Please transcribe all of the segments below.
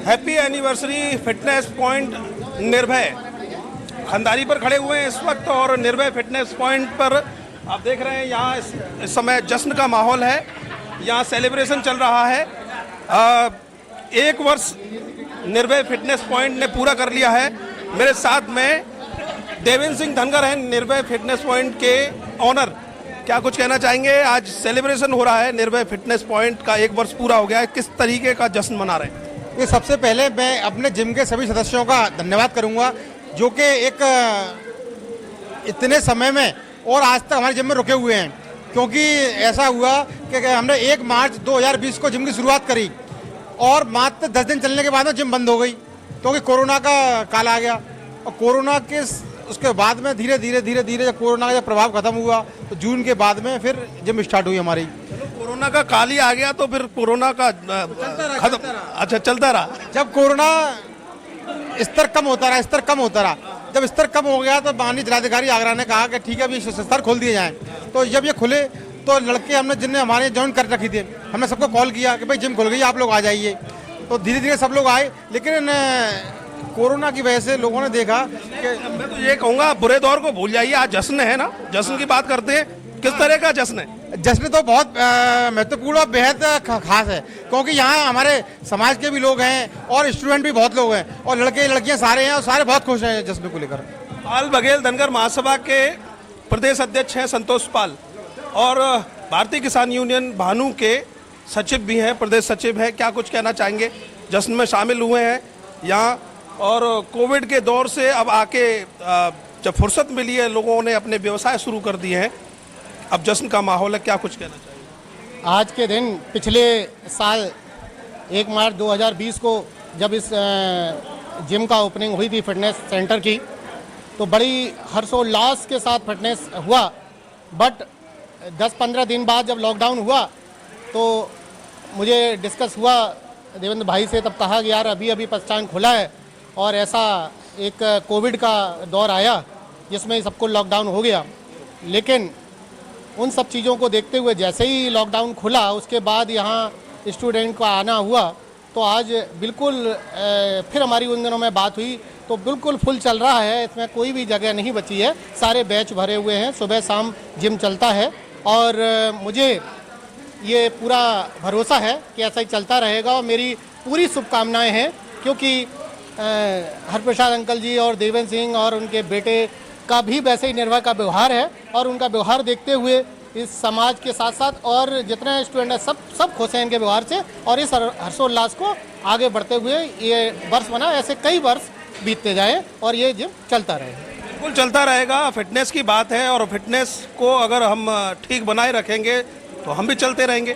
Happy anniversary fitness point निर्भय खंडारी पर खड़े हुए हैं इस वक्त, और निर्भय फिटनेस पॉइंट पर आप देख रहे हैं यहाँ इस समय जश्न का माहौल है। यहाँ सेलिब्रेशन चल रहा है। 1 वर्ष निर्भय फिटनेस पॉइंट ने पूरा कर लिया है। मेरे साथ में देवेंद्र सिंह धनगर हैं, निर्भय फिटनेस पॉइंट के ऑनर। क्या कुछ कहना चाहेंगे? आज सेलिब्रेशन हो रहा है, निर्भय फिटनेस पॉइंट का 1 वर्ष पूरा हो गया है, किस तरीके का जश्न मना रहे हैं? ये सबसे पहले मैं अपने जिम के सभी सदस्यों का धन्यवाद करूंगा, जो कि एक इतने समय में और आज तक हमारे जिम में रुके हुए हैं। क्योंकि ऐसा हुआ कि हमने 1 मार्च 2020 को जिम की शुरुआत करी और मात्र 10 दिन चलने के बाद में जिम बंद हो गई, क्योंकि कोरोना का काल आ गया। और कोरोना के उसके बाद में धीरे धीरे जब कोरोना का जब प्रभाव खत्म हुआ तो जून के बाद में फिर जिम स्टार्ट हुई हमारी। कोरोना का काल ही आ गया तो फिर कोरोना का खत्म, अच्छा चलता रहा। जब कोरोना स्तर कम होता रहा, जब स्तर कम हो गया तो माननीय जिलाधिकारी आगरा ने कहा कि ठीक है अभी स्तर खोल दिए जाएं। तो जब ये खुले तो लड़के हमने जिनने हमारे ज्वाइन कर रखी थी, हमने सबको कॉल किया कि भाई जिम खुल गई, आप लोग आ जाइए। तो धीरे धीरे सब लोग आए, लेकिन कोरोना की वजह से लोगों ने देखा कि मैं तो ये कहूँगा बुरे दौर को भूल जाइए। आज जश्न है ना, जश्न की बात करते हैं। किस तरह का जश्न है? जश्न तो बहुत महत्वपूर्ण और बेहद खास है, क्योंकि यहाँ हमारे समाज के भी लोग हैं और स्टूडेंट भी बहुत लोग हैं और लड़के लड़कियाँ सारे हैं और सारे बहुत खुश हैं जश्न को लेकर। पाल बघेल धनगर महासभा के प्रदेश अध्यक्ष हैं संतोष पाल, और भारतीय किसान यूनियन भानु के सचिव भी हैं, प्रदेश सचिव हैं। क्या कुछ कहना चाहेंगे? जश्न में शामिल हुए हैं यहाँ, और कोविड के दौर से अब आके जब फुर्सत मिली है, लोगों ने अपने व्यवसाय शुरू कर दिए हैं, अब जश्न का माहौल है। क्या कुछ कहना चाहिए? आज के दिन पिछले साल 1 मार्च 2020 को जब इस जिम का ओपनिंग हुई थी फिटनेस सेंटर की, तो बड़ी हर्षोल्लास के साथ फिटनेस हुआ। बट 10-15 दिन बाद जब लॉकडाउन हुआ तो मुझे डिस्कस हुआ देवेंद्र भाई से, तब कहा कि यार अभी प्रतिष्ठान खुला है और ऐसा एक कोविड का दौर आया जिसमें सबको लॉकडाउन हो गया। लेकिन उन सब चीज़ों को देखते हुए जैसे ही लॉकडाउन खुला उसके बाद यहाँ स्टूडेंट का आना हुआ, तो आज बिल्कुल फिर हमारी उन दिनों में बात हुई तो बिल्कुल फुल चल रहा है। इसमें कोई भी जगह नहीं बची है, सारे बैच भरे हुए हैं, सुबह शाम जिम चलता है। और मुझे ये पूरा भरोसा है कि ऐसा ही चलता रहेगा और मेरी पूरी शुभकामनाएँ हैं, क्योंकि हरप्रसाद अंकल जी और देवेंद्र सिंह और उनके बेटे का भी वैसे ही निर्भय का व्यवहार है, और उनका व्यवहार देखते हुए इस समाज के साथ साथ और जितने स्टूडेंट हैं सब खुश हैं इनके व्यवहार से। और इस हर्षोल्लास को आगे बढ़ते हुए ये वर्ष बना, ऐसे कई वर्ष बीतते जाएं और ये जिम चलता रहे। बिल्कुल चलता रहेगा। फिटनेस की बात है और फिटनेस को अगर हम ठीक बनाए रखेंगे तो हम भी चलते रहेंगे।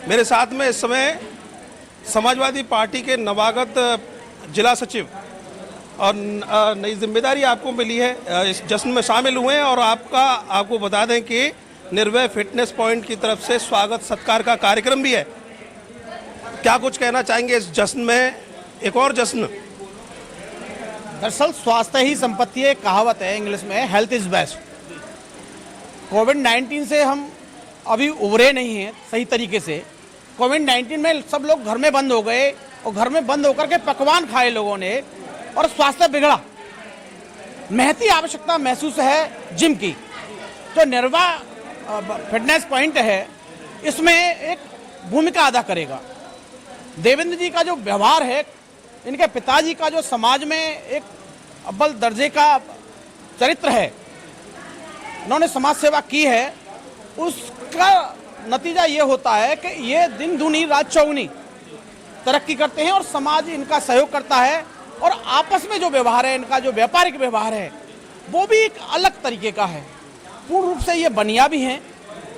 मेरे साथ में इस समय समाजवादी पार्टी के नवागत जिला सचिव, और नई जिम्मेदारी आपको मिली है, इस जश्न में शामिल हुए हैं। और आपको बता दें कि निर्भय फिटनेस पॉइंट की तरफ से स्वागत सत्कार का कार्यक्रम भी है। क्या कुछ कहना चाहेंगे इस जश्न में? एक और जश्न। दरअसल स्वास्थ्य ही संपत्ति है, कहावत है इंग्लिश में, हेल्थ इज बेस्ट। कोविड-19 से हम अभी उभरे नहीं हैं सही तरीके से। कोविड-19 में सब लोग घर में बंद हो गए और घर में बंद होकर के पकवान खाए लोगों ने और स्वास्थ्य बिगड़ा। महती आवश्यकता महसूस है जिम की। तो निर्भय फिटनेस पॉइंट है, इसमें एक भूमिका अदा करेगा। देवेंद्र जी का जो व्यवहार है, इनके पिताजी का जो समाज में एक अव्वल दर्जे का चरित्र है, उन्होंने समाज सेवा की है, उसका नतीजा ये होता है कि ये दिन दूनी रात चौगुनी तरक्की करते हैं और समाज इनका सहयोग करता है। और आपस में जो व्यवहार है, इनका जो व्यापारिक व्यवहार है, वो भी एक अलग तरीके का है। पूर्ण रूप से ये बनिया भी हैं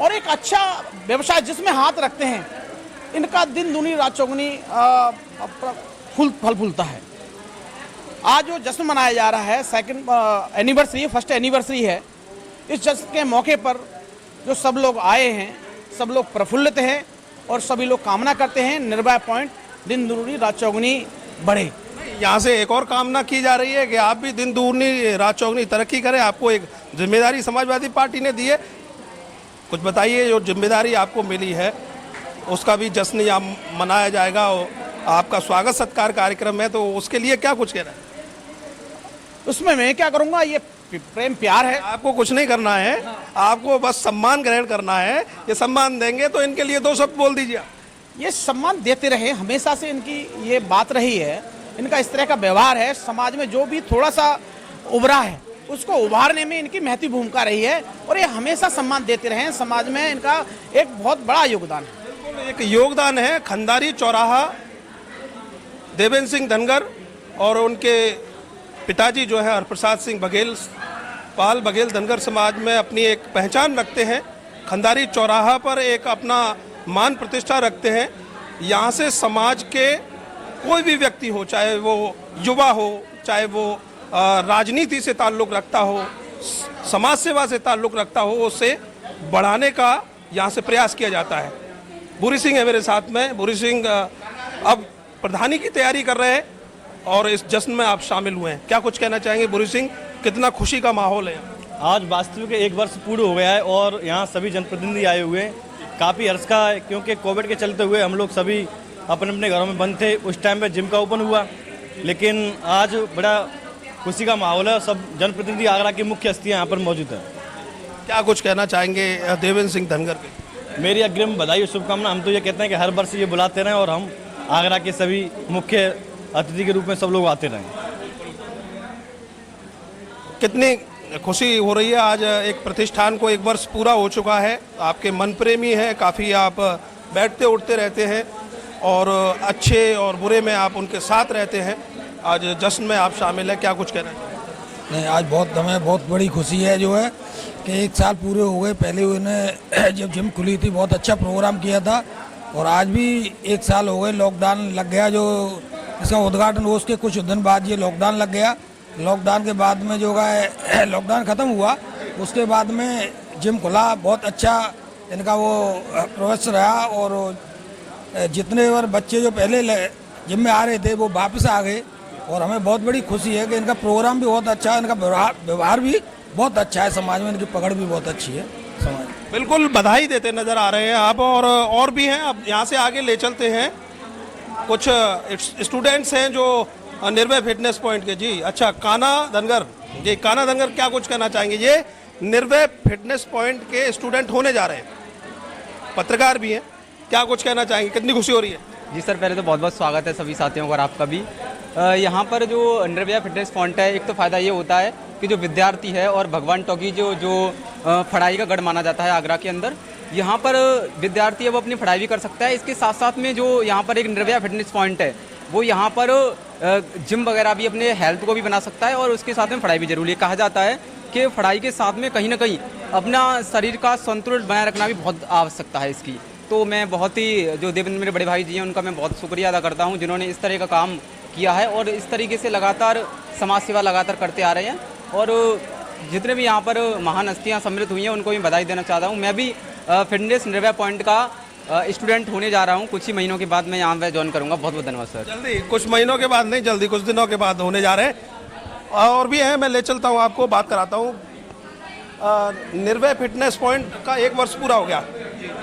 और एक अच्छा व्यवसाय जिसमें हाथ रखते हैं, इनका दिन दूनी रात चौगुनी फल फूलता है। आज जो जश्न मनाया जा रहा है, फर्स्ट एनिवर्सरी है। इस जश्न के मौके पर जो सब लोग आए हैं, सब लोग प्रफुल्लित हैं और सभी लोग कामना करते हैं निर्भय पॉइंट दिन दूनी रात चौगुनी बढ़े। यहाँ से एक और कामना की जा रही है कि आप भी दिन दूनी रात चौगुनी तरक्की करें। आपको एक जिम्मेदारी समाजवादी पार्टी ने दी है, कुछ बताइए जो जिम्मेदारी आपको मिली है, उसका भी जश्न यहाँ मनाया जाएगा आपका स्वागत सत्कार कार्यक्रम है, तो उसके लिए क्या कुछ कहना है? उसमें मैं क्या करूँगा, ये प्रेम प्यार है। आपको कुछ नहीं करना है, आपको बस सम्मान ग्रहण करना है। ये सम्मान देंगे तो इनके लिए 2 शब्द बोल दीजिए। ये सम्मान देते रहे, हमेशा से इनकी ये बात रही है, इनका इस तरह का व्यवहार है। समाज में जो भी थोड़ा सा उभरा है उसको उभारने में इनकी महती भूमिका रही है और ये हमेशा सम्मान देते रहे हैं। समाज में इनका एक बहुत बड़ा योगदान है। एक योगदान है खंडारी चौराहा, देवेंद्र सिंह धनगर और उनके पिताजी जो है हरप्रसाद सिंह बघेल, पाल बघेल धनगर समाज में अपनी एक पहचान रखते हैं। खंडारी चौराहा पर एक अपना मान प्रतिष्ठा रखते हैं। यहाँ से समाज के कोई भी व्यक्ति हो, चाहे वो युवा हो, चाहे वो राजनीति से ताल्लुक़ रखता हो, समाज सेवा से ताल्लुक़ रखता हो, उसे बढ़ाने का यहाँ से प्रयास किया जाता है। बुरी सिंह है मेरे साथ में। बुरी सिंह अब प्रधानी की तैयारी कर रहे हैं और इस जश्न में आप शामिल हुए हैं, क्या कुछ कहना चाहेंगे बुरी सिंह? कितना खुशी का माहौल है? आज वास्तविक 1 वर्ष पूर्ण हो गया है और यहाँ सभी जनप्रतिनिधि आए हुए हैं। काफ़ी हर्ष का है क्योंकि कोविड के चलते हुए हम लोग सभी अपने अपने घरों में बंद थे। उस टाइम पे जिम का ओपन हुआ, लेकिन आज बड़ा खुशी का माहौल है। सब जनप्रतिनिधि आगरा की मुख्य हस्तियाँ यहाँ पर मौजूद हैं। क्या कुछ कहना चाहेंगे देवेंद्र सिंह धनगर के? मेरी अग्रिम बधाई और शुभकामना। हम तो ये कहते हैं कि हर वर्ष ये बुलाते रहें और हम आगरा के सभी मुख्य अतिथि के रूप में सब लोग आते रहें। कितनी खुशी हो रही है, आज एक प्रतिष्ठान को 1 वर्ष पूरा हो चुका है। आपके मन प्रेमी हैं, काफ़ी आप बैठते उठते रहते हैं और अच्छे और बुरे में आप उनके साथ रहते हैं। आज जश्न में आप शामिल हैं, क्या कुछ कहना चाहिए? नहीं, आज हमें बहुत बड़ी खुशी है जो है कि 1 साल पूरे हो गए। पहले उन्हें जब जिम खुली थी बहुत अच्छा प्रोग्राम किया था और आज भी 1 साल हो गए। लॉकडाउन लग गया, जो इसका उद्घाटन हो उसके कुछ दिन बाद ये लॉकडाउन लग गया। लॉकडाउन के बाद में जो है लॉकडाउन ख़त्म हुआ, उसके बाद में जिम खुला। बहुत अच्छा इनका वो प्रोसेस रहा और जितने बार बच्चे जो पहले जिम में आ रहे थे वो वापस आ गए और हमें बहुत बड़ी खुशी है कि इनका प्रोग्राम भी बहुत अच्छा है, इनका व्यवहार भी बहुत अच्छा है, समाज में इनकी पकड़ भी बहुत अच्छी है समाज में। बिल्कुल बधाई देते नज़र आ रहे हैं आप और भी हैं। अब यहाँ से आगे ले चलते हैं। कुछ स्टूडेंट्स हैं जो निर्भय फिटनेस पॉइंट के। जी अच्छा, काना धनगर जी, काना धनगर क्या कुछ कहना चाहेंगे? ये निर्भय फिटनेस पॉइंट के स्टूडेंट होने जा रहे हैं, पत्रकार भी हैं, क्या कुछ कहना चाहेंगे? कितनी खुशी हो रही है? जी सर, पहले तो बहुत बहुत स्वागत है सभी साथियों को और आपका भी। यहाँ पर जो निर्भया फिटनेस पॉइंट है, एक तो फ़ायदा ये होता है कि जो विद्यार्थी है और भगवान टॉकी जो पढ़ाई का गढ़ माना जाता है आगरा के अंदर, यहाँ पर विद्यार्थी अब अपनी पढ़ाई भी कर सकता है। इसके साथ साथ में जो यहाँ पर एक निर्भया फिटनेस पॉइंट है, वो यहाँ पर जिम वगैरह भी अपने हेल्थ को भी बना सकता है और उसके साथ में पढ़ाई भी जरूरी है। कहा जाता है कि पढ़ाई के साथ में कहीं ना कहीं अपना शरीर का संतुलन बनाए रखना भी बहुत आवश्यकता है इसकी। तो मैं बहुत ही, जो देवेंद्र मेरे बड़े भाई जी हैं, उनका मैं बहुत शुक्रिया अदा करता हूं जिन्होंने इस तरह का काम किया है और इस तरीके से लगातार समाज सेवा लगातार करते आ रहे हैं। और जितने भी यहाँ पर महान हस्तियाँ सम्मिलित हुई हैं उनको मैं बधाई देना चाहता हूँ। मैं भी फिटनेस निर्भया पॉइंट का स्टूडेंट होने जा रहा हूँ। कुछ ही महीनों के बाद मैं यहाँ पे ज्वाइन करूँगा। बहुत बहुत धन्यवाद सर। जल्दी, कुछ महीनों के बाद नहीं, जल्दी कुछ दिनों के बाद होने जा रहे हैं। और भी हैं, मैं ले चलता हूँ, आपको बात कराता हूँ। निर्भय फिटनेस पॉइंट का 1 वर्ष पूरा हो गया,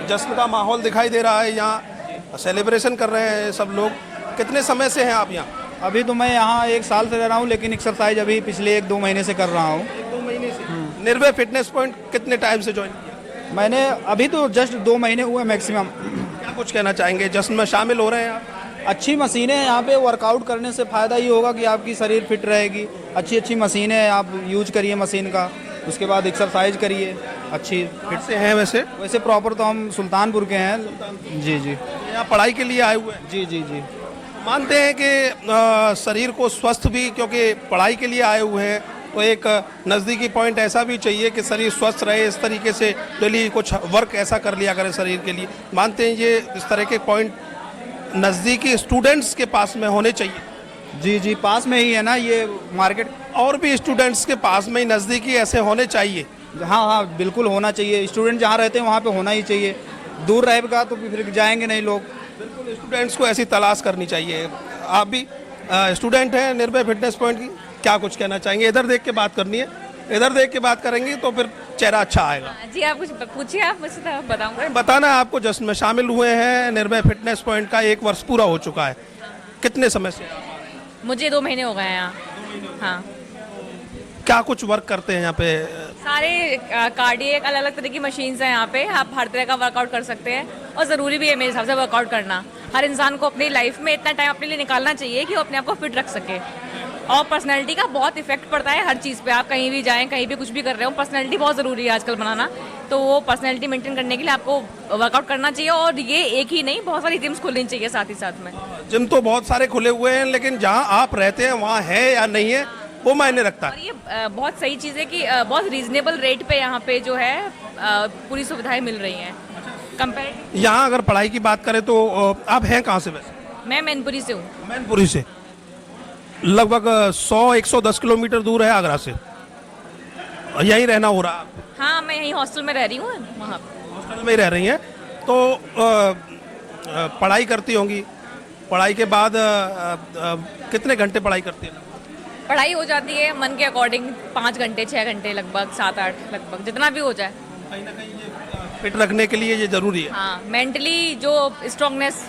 जश्न का माहौल दिखाई दे रहा है, यहाँ सेलिब्रेशन कर रहे हैं सब लोग। कितने समय से हैं आप यहाँ? अभी तो मैं यहाँ 1 साल से रह रहा हूँ, लेकिन एक्सरसाइज अभी पिछले 1-2 महीने से कर रहा हूँ। 1-2 महीने से? निर्भय फिटनेस पॉइंट कितने टाइम से ज्वाइन किया? मैंने अभी तो जस्ट 2 महीने हुए मैक्सिमम। क्या कुछ कहना चाहेंगे? जश्न में शामिल हो रहे हैं आप? अच्छी मशीनें हैं यहाँ पे। वर्कआउट करने से फ़ायदा ये होगा कि आपकी शरीर फिट रहेगी। अच्छी अच्छी मशीनें हैं, आप यूज करिए मशीन का, उसके बाद एक्सरसाइज करिए अच्छी। फिट से हैं वैसे प्रॉपर तो हम सुल्तानपुर के हैं। जी जी। यहाँ पढ़ाई के लिए आए हुए हैं? जी जी जी। मानते हैं कि शरीर को स्वस्थ भी, क्योंकि पढ़ाई के लिए आए हुए हैं, तो एक नज़दीकी पॉइंट ऐसा भी चाहिए कि शरीर स्वस्थ रहे। इस तरीके से डेली कुछ वर्क ऐसा कर लिया करें शरीर के लिए। मानते हैं ये इस तरह के पॉइंट नज़दीकी स्टूडेंट्स के पास में होने चाहिए? जी जी, पास में ही है ना ये मार्केट। और भी स्टूडेंट्स के पास में ही नज़दीकी ऐसे होने चाहिए? हाँ हाँ, बिल्कुल होना चाहिए। स्टूडेंट जहाँ रहते हैं वहाँ पे होना ही चाहिए। दूर रहेगा तो फिर जाएंगे नहीं लोग। बिल्कुल, स्टूडेंट्स को ऐसी तलाश करनी चाहिए। आप भी स्टूडेंट हैं निर्भय फिटनेस पॉइंट की, क्या कुछ कहना चाहेंगे? इधर देख के बात करनी है, इधर देख के बात करेंगे तो फिर चेहरा अच्छा आएगा। जी आप कुछ पूछिए, आप मुझसे तो बताऊंगा। बताना है आपको। जश्न में शामिल हुए हैं, निर्भय फिटनेस पॉइंट का 1 वर्ष पूरा हो चुका है, कितने समय से आप आ रहे हैं? मुझे 2 महीने हो गए हैं यहाँ। हाँ, क्या कुछ वर्क करते हैं यहाँ पे? सारे कार्डियक अलग अलग तरह की मशीन्स हैं यहाँ पे। आप हर तरह का वर्कआउट कर सकते हैं और ज़रूरी भी है मेरे हिसाब से वर्कआउट करना। हर इंसान को अपनी लाइफ में इतना टाइम अपने लिए निकालना चाहिए कि वो अपने आप को फिट रख सके। और पर्सनैलिटी का बहुत इफेक्ट पड़ता है हर चीज़ पे। आप कहीं भी जाएं, कहीं भी कुछ भी कर रहे हो, पर्सनैलिटी बहुत ज़रूरी है आजकल बनाना। तो वो पर्सनैलिटी मेंटेन करने के लिए आपको वर्कआउट करना चाहिए। और ये एक ही नहीं, बहुत सारी जिम्स खुलनी चाहिए साथ ही साथ में। जिम तो बहुत सारे खुले हुए हैं, लेकिन जहाँ आप रहते हैं वहाँ है या नहीं है वो मायने रखता और है। ये बहुत सही चीज़ है कि बहुत रीजनेबल रेट पे यहाँ पे जो है पूरी सुविधाएं मिल रही हैं कंपेयर। यहाँ अगर पढ़ाई की बात करें तो आप हैं कहाँ से वैसे? मैं मैनपुरी से हूँ। मैनपुरी से। लगभग 100-110 किलोमीटर दूर है आगरा से। यहीं रहना हो रहा? हाँ, मैं यहीं हॉस्टल में रह रही हूँ वहाँ। हॉस्टल में ही रह रही हैं तो पढ़ाई करती होंगी। पढ़ाई के बाद कितने घंटे पढ़ाई करती हैं? पढ़ाई हो जाती है मन के अकॉर्डिंग 5 घंटे 6 घंटे लगभग 7-8 लगभग जितना भी हो जाए। कहीं ना कहीं ये फिट रखने के लिए ये जरूरी है। हाँ, मेंटली जो स्ट्रांगनेस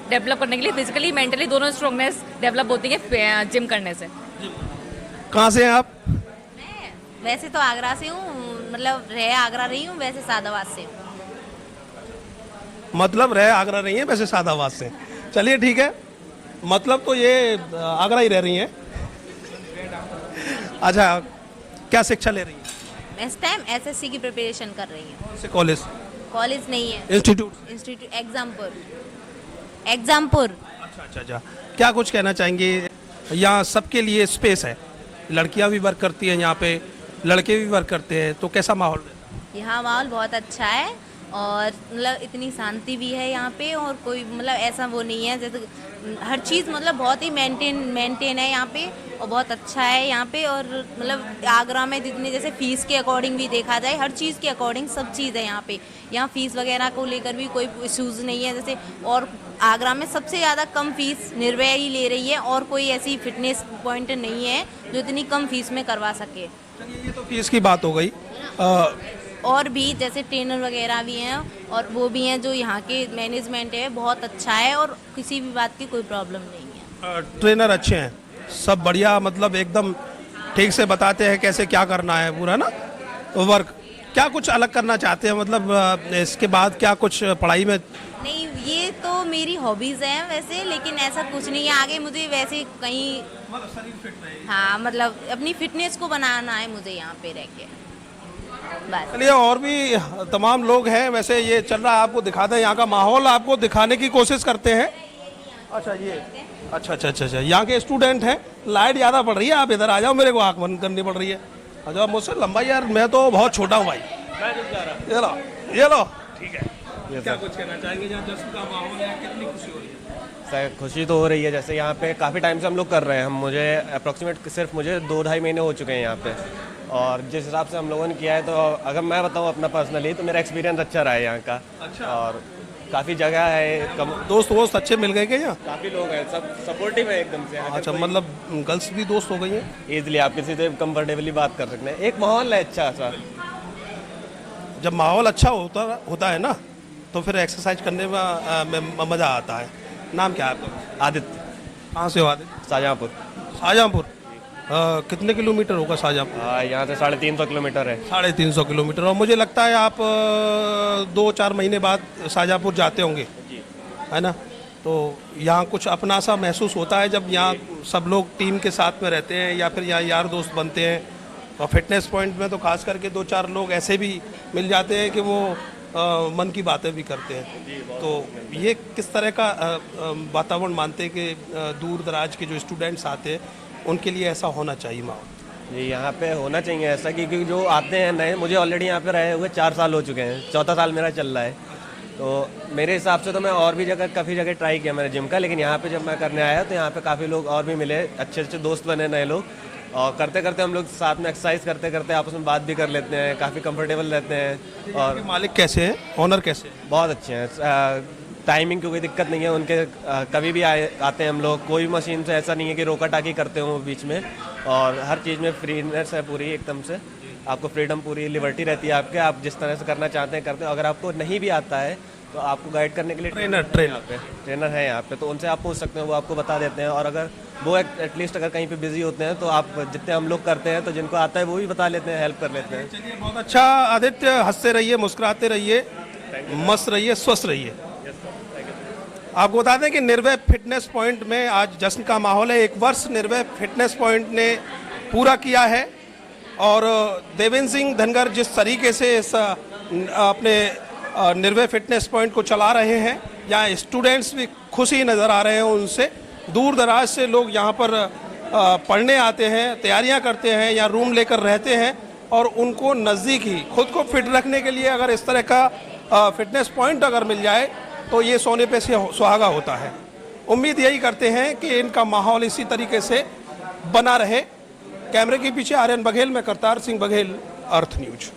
डेवलप करने के लिए फिजिकली मेंटली दोनों स्ट्रांगनेस डेवलप होती है जिम करने से। कहाँ से हैं आप? मैं वैसे तो आगरा से हूँ, मतलब रह आगरा रही हूँ, वैसे सादाबाद से हूँ। मतलब रह आगरा रही हैं, वैसे सादाबाद से। चलिए ठीक है, मतलब तो ये आगरा ही रह रही हैं। अच्छा, क्या शिक्षा ले रही हैं? इस टाइम एसएससी की प्रिपरेशन कर रही हूँ। कौन से कॉलेज? कॉलेज नहीं है, इंस्टीट्यूट? इंस्टीट्यूट एग्जामपुर। अच्छा। क्या कुछ कहना चाहेंगे? यहाँ सबके लिए स्पेस है, लड़कियाँ भी वर्क करती हैं यहाँ पे, लड़के भी वर्क करते हैं, तो कैसा माहौल है? यहाँ माहौल बहुत अच्छा है और मतलब इतनी शांति भी है यहाँ पे। और कोई मतलब ऐसा वो नहीं है, जैसे हर चीज़ मतलब बहुत ही मेंटेन है यहाँ पे और बहुत अच्छा है यहाँ पे। और मतलब आगरा में जितनी जैसे फ़ीस के अकॉर्डिंग भी देखा जाए, हर चीज़ के अकॉर्डिंग सब चीज़ है यहाँ पे। यहाँ फ़ीस वगैरह को लेकर भी कोई इश्यूज़ नहीं है जैसे। और आगरा में सबसे ज़्यादा कम फ़ीस निर्भया ही ले रही है और कोई ऐसी फिटनेस पॉइंट नहीं है जो इतनी कम फ़ीस में करवा सके। ये तो फीस की बात हो गई। और भी जैसे ट्रेनर वगैरह भी हैं और वो भी हैं जो यहाँ के मैनेजमेंट है बहुत अच्छा है और किसी भी बात की कोई प्रॉब्लम नहीं है। ट्रेनर अच्छे हैं, सब बढ़िया, मतलब एकदम ठीक से बताते हैं कैसे क्या करना है पूरा ना वर्क। क्या कुछ अलग करना चाहते हैं, मतलब इसके बाद क्या कुछ पढ़ाई में? नहीं, ये तो मेरी हॉबीज़ हैं वैसे, लेकिन ऐसा कुछ नहीं है आगे मुझे वैसे कहीं। हाँ, मतलब अपनी फिटनेस को बनाना है मुझे यहाँ पे रह के बस। चलिए, और भी तमाम लोग हैं। वैसे ये चल रहा है, आपको दिखाते हैं यहाँ का माहौल, आपको दिखाने की कोशिश करते हैं। अच्छा, ये अच्छा, यहाँ के स्टूडेंट हैं। लाइट ज़्यादा पड़ रही है, आप इधर आ जाओ, मेरे को आँख बंद करनी पड़ रही है। अच्छा, मुझसे लंबा यार, मैं तो बहुत छोटा हूँ भाई। ये लो ठीक है। क्या कुछ कहना चाहेंगे? जहाँ जश्न का माहौल है, कितनी खुशी हो रही है? सर खुशी तो हो रही है, जैसे यहाँ पे काफ़ी टाइम से हम लोग कर रहे हैं। मुझे अप्रॉक्सीमेट सिर्फ मुझे 2-2.5 महीने हो चुके हैं यहाँ पे। और जिस हिसाब से हम लोगों ने किया है, तो अगर मैं बताऊँ अपना पर्सनली, तो मेरा एक्सपीरियंस अच्छा रहा है यहाँ का। अच्छा। और काफ़ी जगह है, दोस्त अच्छे मिल गए क्या यहाँ? काफ़ी लोग हैं, सब सपोर्टिव है एकदम से। अच्छा, मतलब गर्ल्स भी दोस्त हो गई हैं? ईजिली आप किसी से कंफर्टेबली बात कर सकते हैं। एक माहौल है अच्छा सा। जब माहौल अच्छा होता है ना, तो फिर एक्सरसाइज करने में मज़ा आता है। नाम क्या है आपका? आदित्य। कहाँ से हो आदित्य? शाहजहाँपुर। कितने किलोमीटर होगा शाहजहाँपुर? यहाँ से 350 किलोमीटर है। 350 किलोमीटर। और मुझे लगता है आप 2-4 महीने बाद शाहजहाँपुर जाते होंगे, है ना? तो यहाँ कुछ अपना सा महसूस होता है जब यहाँ सब लोग टीम के साथ में रहते हैं, या फिर यहाँ यार दोस्त बनते हैं। और फिटनेस पॉइंट में तो खास करके 2-4 लोग ऐसे भी मिल जाते हैं कि वो मन की बातें भी करते हैं। तो ये किस तरह का वातावरण मानते हैं कि दूर दराज के जो स्टूडेंट्स आते हैं उनके लिए ऐसा होना चाहिए माहौल? जी, यहाँ पे होना चाहिए ऐसा, क्योंकि जो आते हैं नए, मुझे ऑलरेडी यहाँ पे रहे हुए 4 साल हो चुके हैं, 4था साल मेरा चल रहा है। तो मेरे हिसाब से तो मैं और भी काफ़ी जगह ट्राई किया मैंने जिम का, लेकिन यहाँ पे जब मैं करने आया तो यहाँ पे काफ़ी लोग और भी मिले, अच्छे दोस्त बने नए लोग। और करते करते हम लोग साथ में एक्सरसाइज करते करते आपस में बात भी कर लेते हैं, काफ़ी कंफर्टेबल रहते हैं। और मालिक कैसे हैं, ऑनर कैसे हैं? बहुत अच्छे हैं। टाइमिंग की कोई दिक्कत नहीं है उनके, कभी भी आते हैं हम लोग। कोई मशीन से ऐसा नहीं है कि रोका टाकी करते हो बीच में। और हर चीज़ में फ्रीनेस है पूरी एकदम से, आपको फ्रीडम पूरी लिबर्टी रहती है आपके, आप जिस तरह से करना चाहते हैं करते हैं। अगर आपको नहीं भी आता है तो आपको गाइड करने के लिए ट्रेनर है यहाँ पे, तो उनसे आप पूछ सकते हैं, वो आपको बता देते हैं। और अगर वो एटलीस्ट अगर कहीं पे बिजी होते हैं तो आप जितने हम लोग करते हैं तो जिनको आता है वो भी बता लेते हैं, हेल्प कर लेते हैं। चलिए, बहुत अच्छा आदित्य, हंसते रहिए, मुस्कुराते रहिए, मस्त रहिए, स्वस्थ रहिए। आपको बता दें कि निर्भय फिटनेस पॉइंट में आज जश्न का माहौल है। 1 वर्ष निर्भय फिटनेस पॉइंट ने पूरा किया है और देवेंद्र सिंह धनगर जिस तरीके से इस अपने निर्भय फिटनेस पॉइंट को चला रहे हैं, यहाँ स्टूडेंट्स भी खुशी नज़र आ रहे हैं उनसे। दूर दराज से लोग यहाँ पर पढ़ने आते हैं, तैयारियाँ करते हैं या रूम लेकर रहते हैं और उनको नज़दीक ही खुद को फिट रखने के लिए अगर इस तरह का फिटनेस पॉइंट अगर मिल जाए तो ये सोने पे सुहागा होता है। उम्मीद यही करते हैं कि इनका माहौल इसी तरीके से बना रहे। कैमरे के पीछे आर्यन बघेल, मैं करतार सिंह बघेल, अर्थ न्यूज।